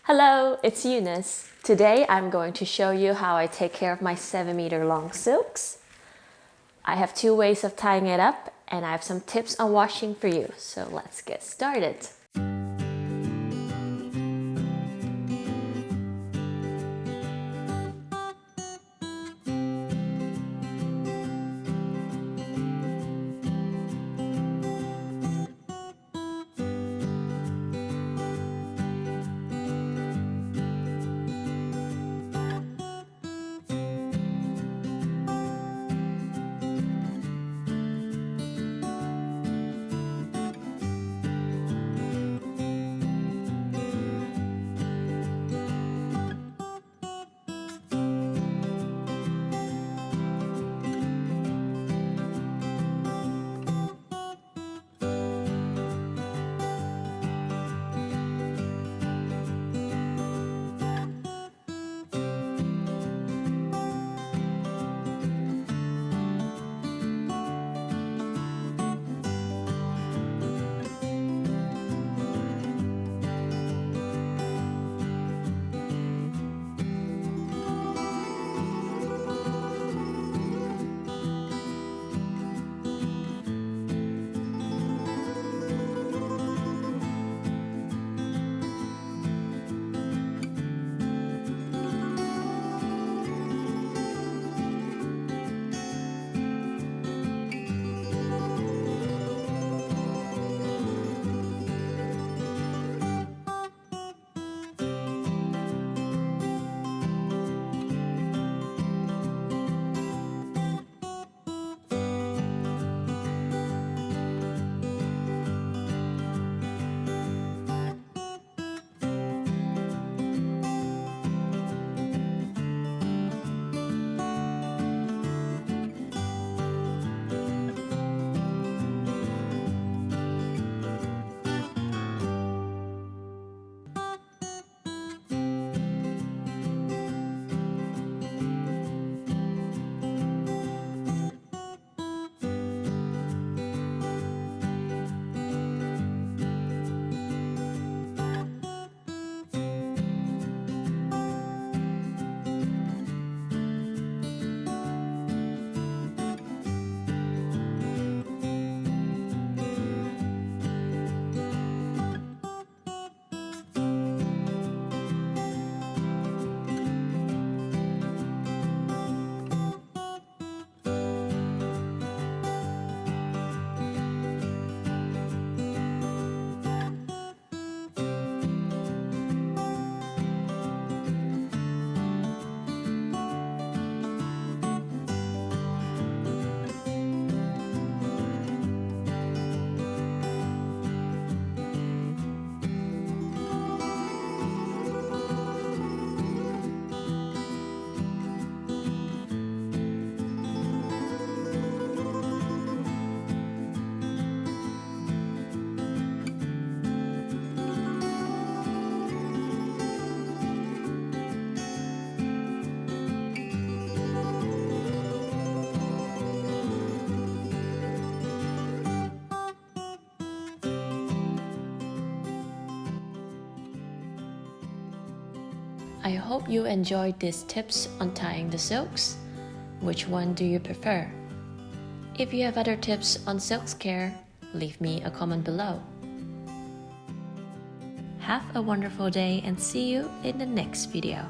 Hello, it's Eunice. Today I'm going to show you how I take care of my 7-meter long silks. I have 2 ways of tying it up and I have some tips on washing for you. So let's get started. I hope you enjoyed these tips on tying the silks. Which one do you prefer? If you have other tips on silk care, leave me a comment below. Have a wonderful day and see you in the next video.